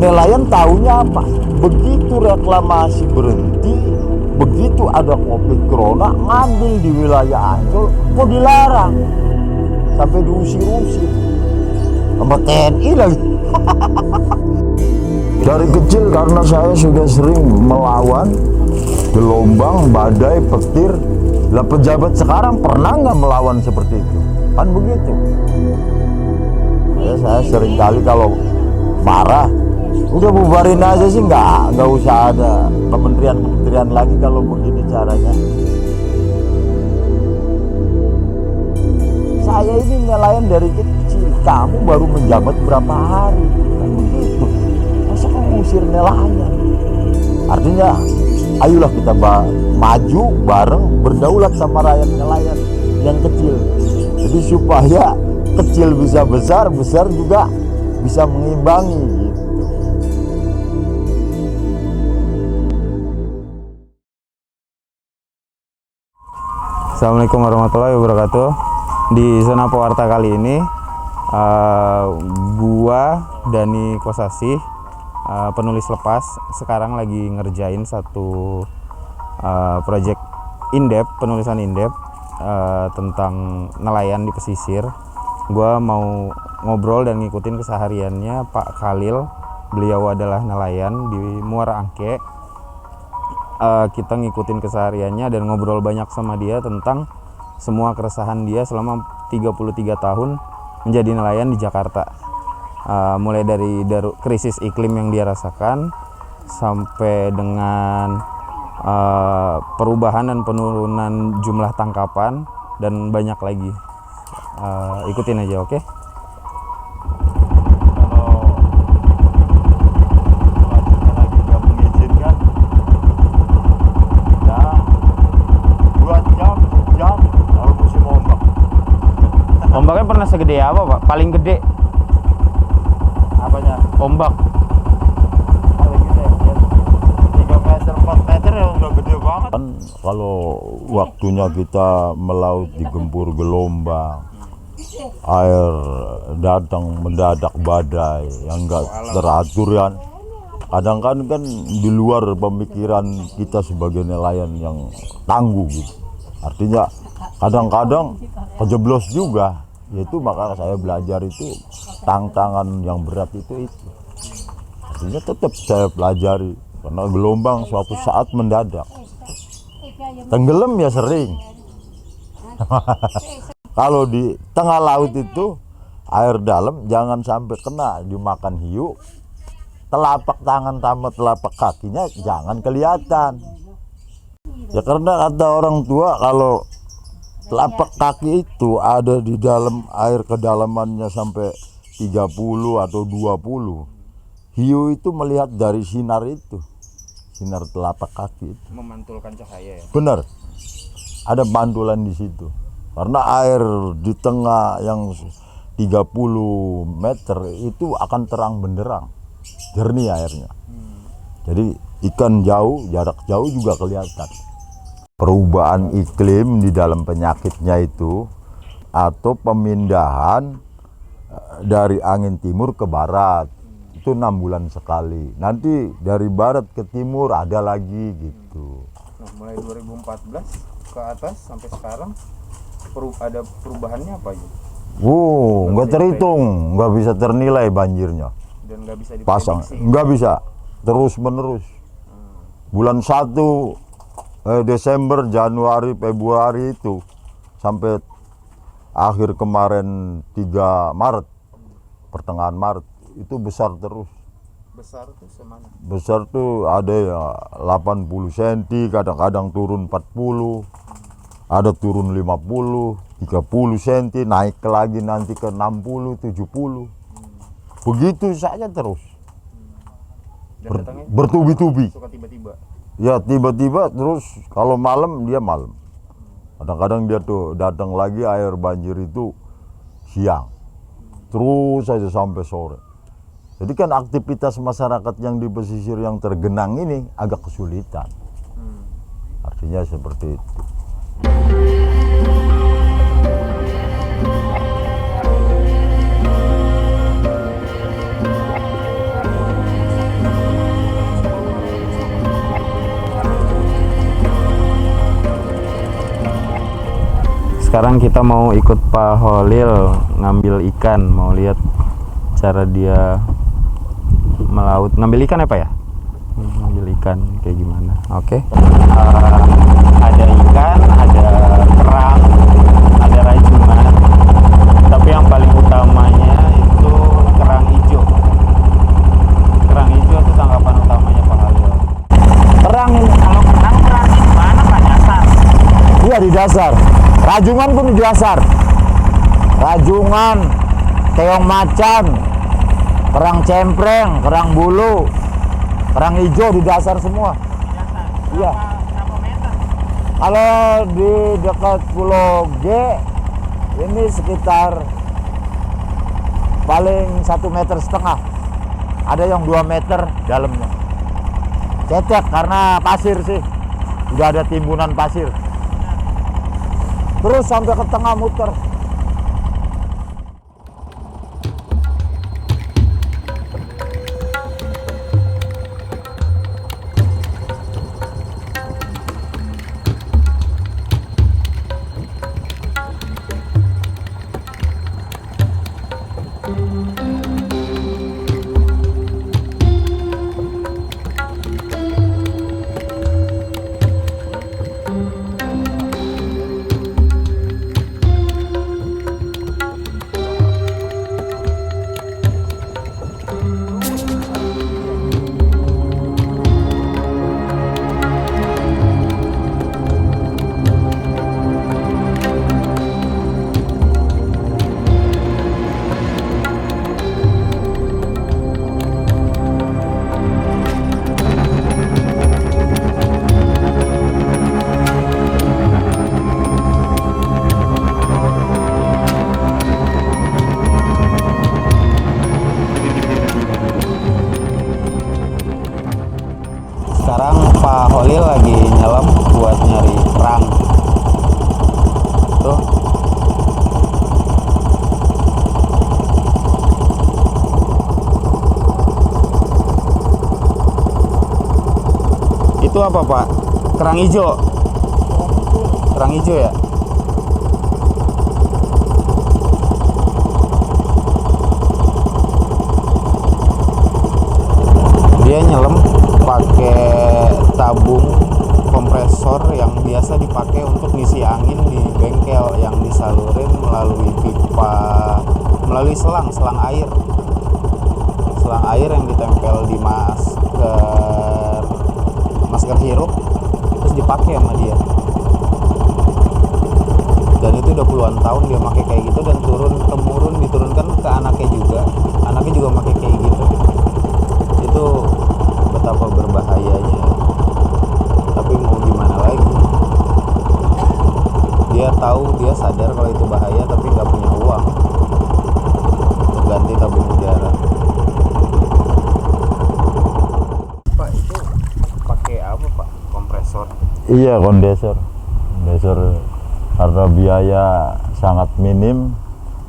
nelayan tahunya apa? Begitu reklamasi berhenti, begitu ada Covid Corona, ngambil di wilayah Ancol, kok dilarang? Sampai diusir-usir sama TNI lagi. Dari kecil karena saya sudah sering melawan gelombang, badai, petir. Lah pejabat sekarang pernah nggak melawan seperti itu? Kan begitu. Ya saya sering kali kalau marah, udah bubarin aja sih, nggak usah ada kementerian lagi kalau begini caranya. Saya ini nelayan dari kecil, kamu baru menjabat berapa hari, kan begitu. Masa kamu ngusir nelayan? Artinya, ayolah kita maju bareng, berdaulat sama rakyat nelayan yang kecil. Jadi supaya kecil bisa besar, besar juga bisa mengimbangi gitu. Assalamualaikum warahmatullahi wabarakatuh. Di Zona Pewarta kali ini gua Dani Kosasih, penulis lepas, sekarang lagi ngerjain satu project in-depth, penulisan in-depth tentang nelayan di pesisir. Gua mau ngobrol dan ngikutin kesehariannya Pak Khalil. Beliau adalah nelayan di Muara Angke. Kita ngikutin kesehariannya dan ngobrol banyak sama dia tentang semua keresahan dia selama 33 tahun menjadi nelayan di Jakarta. Mulai dari krisis iklim yang dia rasakan sampai dengan perubahan dan penurunan jumlah tangkapan dan banyak lagi. Ikutin aja, oke? Ombaknya pernah segede apa, Pak? Paling gede? Apanya? Ombak. Paling gede ya, 3 meter, 4 meter ya udah gede banget. Kan kalau waktunya kita melaut digempur gelombang, air datang mendadak, badai yang enggak teratur kan. Kadang-kadang kan di luar pemikiran kita sebagai nelayan yang tangguh gitu. Artinya kadang-kadang kejeblos juga. Yaitu maka saya belajar itu tantangan yang berat itu. Artinya tetap saya pelajari karena gelombang suatu saat mendadak. Tenggelam ya sering. Kalau di tengah laut itu air dalam jangan sampai kena dimakan hiu. Telapak tangan sama telapak kakinya jangan kelihatan. Ya karena kata orang tua kalau telapak kaki itu ada di dalam air kedalamannya sampai 30 atau 20. Hiu itu melihat dari sinar itu. Sinar telapak kaki itu. Memantulkan cahaya ya? Benar. Ada pantulan di situ. Karena air di tengah yang 30 meter itu akan terang benderang. Jernih airnya. Jadi ikan jauh, jarak jauh juga kelihatan. Perubahan iklim di dalam penyakitnya itu atau pemindahan dari angin timur ke barat itu 6 bulan sekali. Nanti dari barat ke timur ada lagi gitu. Nah, mulai 2014 ke atas sampai sekarang ada perubahannya apa aja? Nggak terhitung, nggak bisa ternilai banjirnya. Dan nggak bisa Pasang, diprediksi? nggak bisa, terus menerus. Bulan 1 Desember, Januari, Februari itu sampai akhir kemarin 3 Maret, pertengahan Maret itu besar terus. Besar tuh semana? Besar tuh ada ya 80 cm, kadang-kadang turun 40, ada turun 50, 30 cm, naik lagi nanti ke 60, 70. Begitu saja terus. Bertubi-tubi. Suka tiba-tiba? Ya tiba-tiba terus kalau malam dia malam. Kadang-kadang dia tuh datang lagi air banjir itu siang. Terus saja sampai sore. Jadi kan aktivitas masyarakat yang di pesisir yang tergenang ini agak kesulitan. Artinya seperti itu. sekarang kita mau ikut Pak Holil ngambil ikan, mau lihat cara dia melaut, ngambil ikan ya Pak ya? Ngambil ikan kayak gimana? Oke. Ada ikan, ada kerang, ada rajungan, tapi yang paling utamanya itu kerang hijau. Kerang hijau itu tangkapan utamanya Pak Holil. Kerang ini. Kalau kerang berarti di mana Pak? Dasar? Iya di dasar. Rajungan pun di dasar. Rajungan, keong macan, kerang cempreng, kerang bulu, kerang hijau di dasar semua. Iya. Berapa meter? Kalau di dekat Pulau G ini sekitar paling 1,5 meter. Ada yang 2 meter dalamnya. Cetek karena pasir sih. Udah ada timbunan pasir. Terus sampai ke tengah muter. Sekarang Pak Holil lagi nyelam buat nyari kerang. Tuh. Itu apa Pak? Kerang hijau. Kerang hijau ya? Dia nyelam pakai tabung kompresor yang biasa dipakai untuk ngisi angin di bengkel, yang disalurin melalui pipa, melalui selang air yang ditempel di masker hirup, terus dipakai sama dia. Dan itu udah puluhan tahun dia pakai kayak gitu, dan diturunkan ke anaknya juga pakai kayak gitu. Itu betapa berbahayanya, tapi mau gimana lagi, dia sadar kalau itu bahaya, tapi nggak punya uang untuk ganti tabung udara. Pak, itu pakai apa Pak? Kompresor? Iya, kondensor karena biaya sangat minim,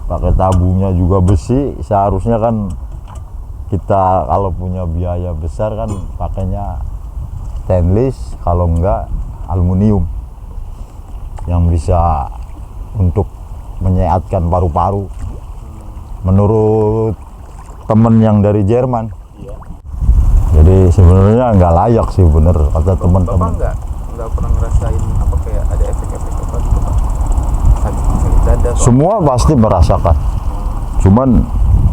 pakai tabungnya juga besi. Seharusnya kan kita kalau punya biaya besar kan pakainya stainless, kalau enggak aluminium yang bisa untuk menyehatkan paru-paru. Menurut temen yang dari Jerman. Iya. Jadi sebenarnya nggak layak sih, bener kata teman-teman. Bapak nggak pernah ngerasain apa kayak ada efek-efek apa gitu Pak? Sakit dada? Semua pasti merasakan. Cuman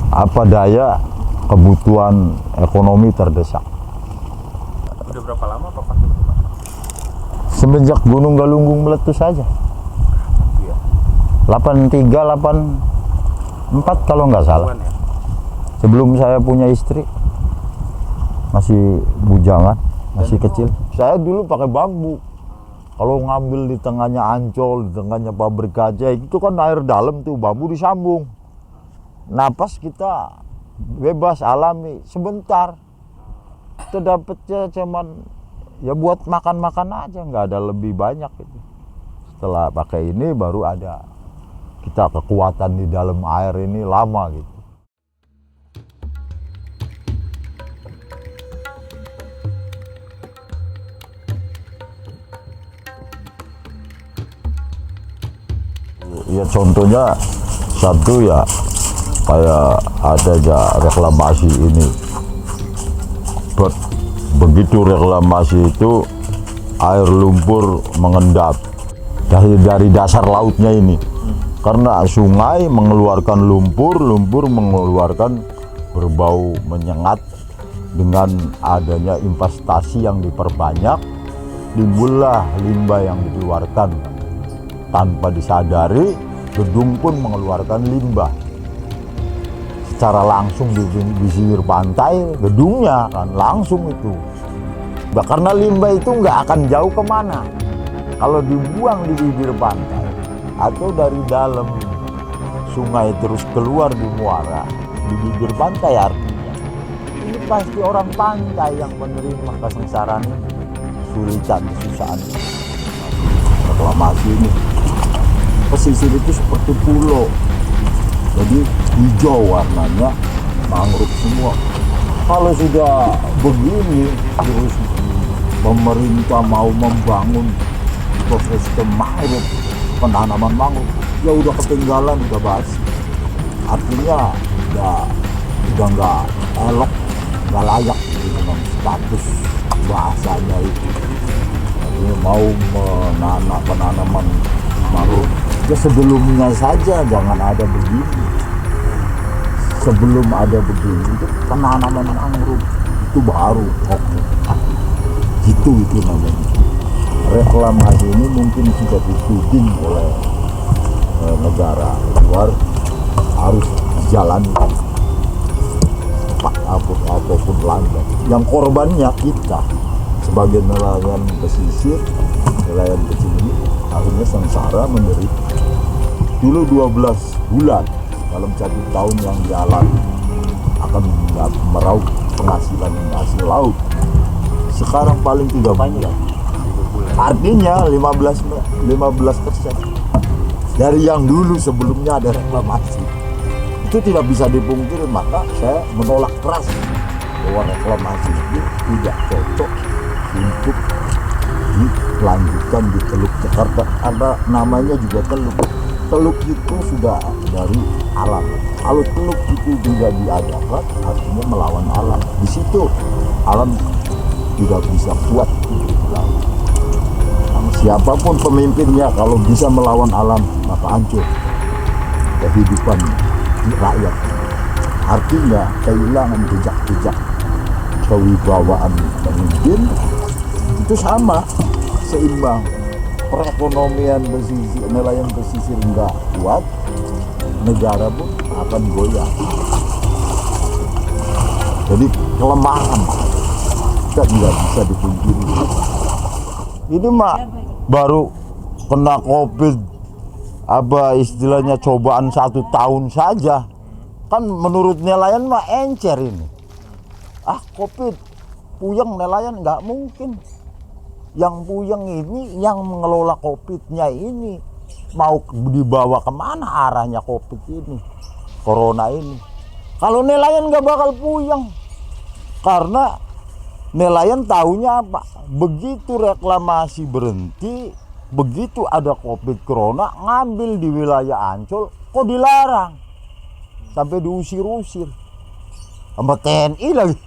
apa daya, kebutuhan ekonomi terdesak. Udah berapa lama Pak pakai itu Pak? Semenjak Gunung Galunggung meletus saja. Iya. 83, 84 kalau nggak salah. Ya? Sebelum saya punya istri, masih bujangan, masih kecil. Saya dulu pakai bambu. Kalau ngambil di tengahnya Ancol, di tengahnya pabrik kaca, itu kan air dalam tuh, bambu disambung. Napas kita bebas alami sebentar. Itu dapetnya cuman ya buat makan-makan aja, nggak ada lebih banyak itu. Setelah pakai ini baru ada kita kekuatan di dalam air ini lama gitu. Ya contohnya satu ya kayak ada aja reklamasi ini. Begitu reklamasi itu air lumpur mengendap dari dasar lautnya ini. Karena sungai mengeluarkan lumpur mengeluarkan berbau menyengat. Dengan adanya investasi yang diperbanyak, timbullah limbah yang dikeluarkan. Tanpa disadari, gedung pun mengeluarkan limbah. Secara langsung di sisir pantai, gedungnya kan langsung itu. Karena limbah itu nggak akan jauh kemana. Kalau dibuang di bibir pantai atau dari dalam sungai terus keluar di muara, di bibir pantai artinya ini pasti orang pantai yang menerima kesengsaraan ini, kesulitan, kesusahan. Reklamasi ini pesisir itu seperti pulau, jadi hijau warnanya, mangrove semua. Kalau sudah begini terus pemerintah mau membangun ekosistem mangrove, penanaman mangrove, ya udah ketinggalan, udah basi. Artinya ya udah nggak elok, nggak layak dengan status bahasanya itu. Artinya mau menanam penanaman mangrove, ya sebelumnya saja jangan ada begini. Sebelum ada begini itu penanaman mangrove itu baru oke. Itu namanya. Reklamasi ini mungkin sudah dituding oleh negara luar, harus dijalankan apapun lambat. Yang korbannya kita sebagai nelayan pesisir, nelayan kecil ini akhirnya sengsara menderita. Dulu 12 bulan dalam 1 tahun yang dialami akan meraup penghasilan hasil laut. Sekarang paling 3 bulan. Artinya 15% dari yang dulu sebelumnya ada reklamasi. Itu tidak bisa dipungkiri, maka saya menolak keras bahwa reklamasi itu tidak cocok untuk dilanjutkan di Teluk Jakarta. Karena namanya juga Teluk. Teluk itu sudah dari alam. Kalau teluk itu tidak diadakan, artinya melawan alam. Di situ alam tidak bisa kuat untuk dilawan. Siapapun pemimpinnya kalau bisa melawan alam, maka hancur kehidupan rakyat. Artinya kehilangan jejak-jejak kewibawaan pemimpin itu sama, seimbang. Perekonomian pesisir, nelayan pesisir nggak kuat, negara pun akan goyah. Jadi kelemahan kita tidak bisa dipungkiri. Ini mah baru kena COVID, apa istilahnya cobaan 1 tahun saja. Kan menurut nelayan mah encer ini. COVID, puyeng nelayan, nggak mungkin. Yang puyeng ini yang mengelola COVID-nya ini. Mau dibawa kemana arahnya COVID ini, corona ini. Kalau nelayan nggak bakal puyeng. Karena nelayan tahunya apa? Begitu reklamasi berhenti, begitu ada COVID corona, ngambil di wilayah Ancol, kok dilarang? Sampai diusir-usir. Sama TNI lagi.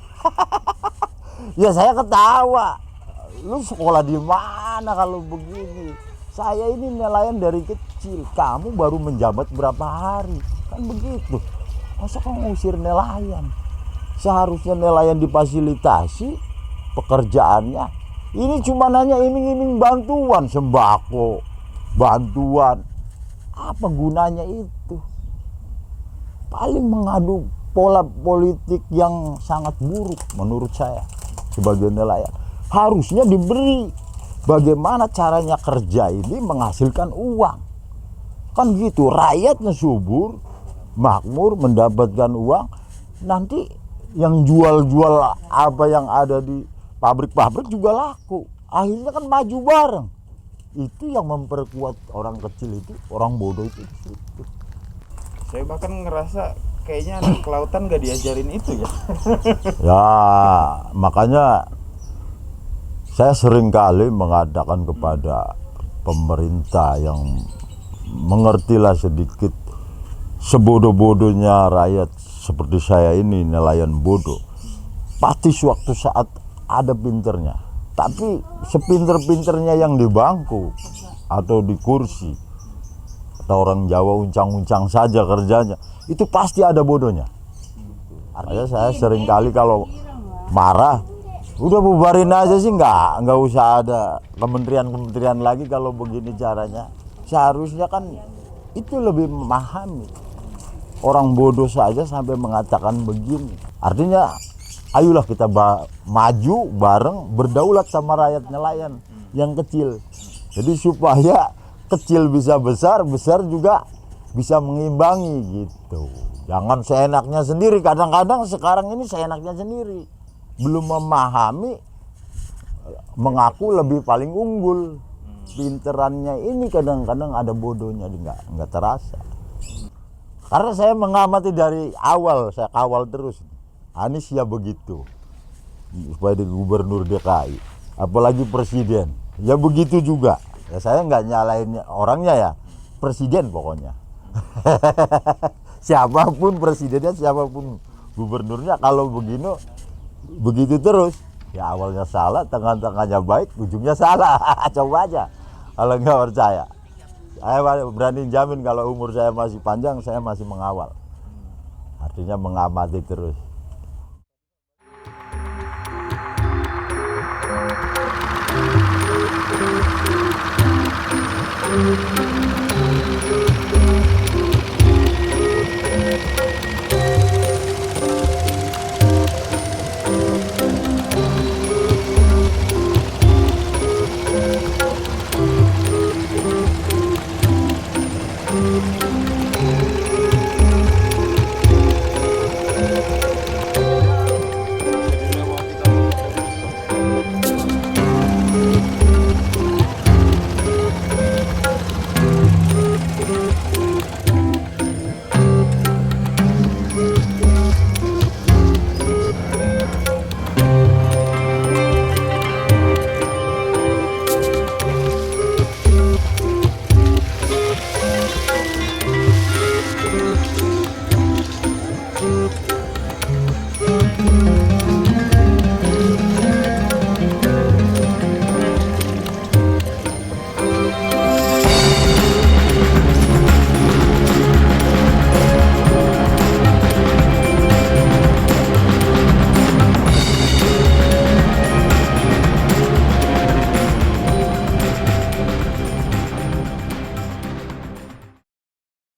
Ya saya ketawa. Lu sekolah di mana kalau begini? Saya ini nelayan dari kecil, kamu baru menjabat berapa hari? Kan begitu. Masa kamu ngusir nelayan? Seharusnya nelayan difasilitasi pekerjaannya. Ini cuma nanya iming-iming bantuan, sembako, bantuan. Apa gunanya itu? Paling mengadu pola politik yang sangat buruk menurut saya sebagai nelayan. Harusnya diberi bagaimana caranya kerja ini menghasilkan uang. Kan gitu, rakyatnya subur, makmur, mendapatkan uang. Nanti yang jual-jual apa yang ada di pabrik-pabrik juga laku. Akhirnya kan maju bareng. Itu yang memperkuat orang kecil itu, orang bodoh itu. Saya bahkan ngerasa kayaknya anak kelautan gak diajarin itu ya. Ya, makanya saya sering kali mengatakan kepada pemerintah yang mengertilah sedikit. Sebodoh-bodohnya rakyat seperti saya ini, nelayan bodoh, pasti suatu saat ada pinternya. Tapi sepinter-pinternya yang di bangku atau di kursi, atau orang Jawa uncang-uncang saja kerjanya, itu pasti ada bodohnya. Artinya saya sering kali kalau marah, udah bubarin aja sih, nggak usah ada kementerian-kementerian lagi kalau begini caranya. Seharusnya kan itu lebih memahami. Orang bodoh saja sampai mengatakan begini. Artinya ayolah kita maju bareng, berdaulat sama rakyat nelayan yang kecil. Jadi supaya kecil bisa besar, besar juga bisa mengimbangi gitu. Jangan seenaknya sendiri. Kadang-kadang sekarang ini seenaknya sendiri, belum memahami, mengaku lebih paling unggul. Pinterannya ini kadang-kadang ada bodohnya, nggak terasa. Karena saya mengamati dari awal, saya kawal terus. Anies ya begitu, supaya jadi gubernur DKI, apalagi presiden, ya begitu juga. Ya saya nggak nyalain orangnya ya, presiden pokoknya. Siapapun presidennya, siapapun gubernurnya, kalau begini, begitu terus. Ya awalnya salah, tengah-tengahnya baik, ujungnya salah. Coba aja, kalau nggak percaya. Saya berani jamin kalau umur saya masih panjang, saya masih mengawal. Artinya mengamati terus. Thank you.